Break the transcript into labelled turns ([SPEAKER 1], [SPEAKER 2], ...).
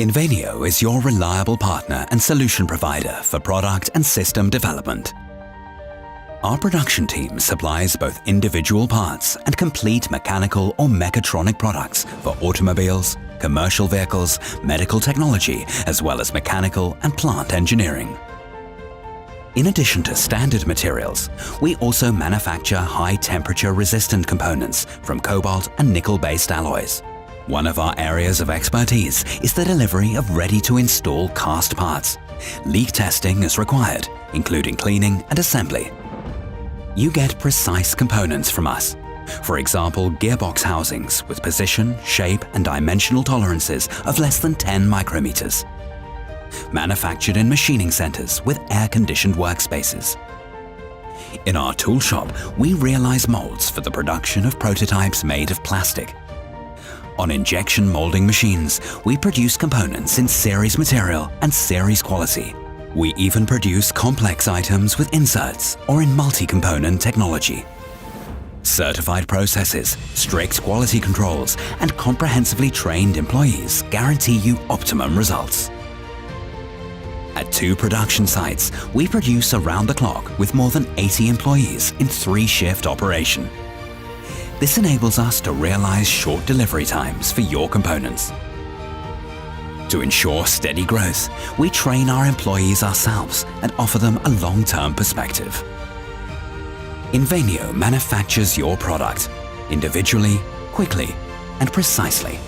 [SPEAKER 1] Invenio is your reliable partner and solution provider for product and system development. Our production team supplies both individual parts and complete mechanical or mechatronic products for automobiles, commercial vehicles, medical technology, as well as mechanical and plant engineering. In addition to standard materials, we also manufacture high-temperature resistant components from cobalt and nickel-based alloys. One of our areas of expertise is the delivery of ready-to-install cast parts. Leak testing is required, including cleaning and assembly. You get precise components from us. For example, gearbox housings with position, shape and dimensional tolerances of less than 10 micrometers. Manufactured in machining centers with air-conditioned workspaces. In our tool shop, we realize molds for the production of prototypes made of plastic. On injection molding machines, we produce components in series material and series quality. We even produce complex items with inserts or in multi-component technology. Certified processes, strict quality controls, and comprehensively trained employees guarantee you optimum results. At 2 production sites, we produce around the clock with more than 80 employees in 3-shift operation. This enables us to realize short delivery times for your components. To ensure steady growth, we train our employees ourselves and offer them a long-term perspective. Invenio manufactures your product individually, quickly, and precisely.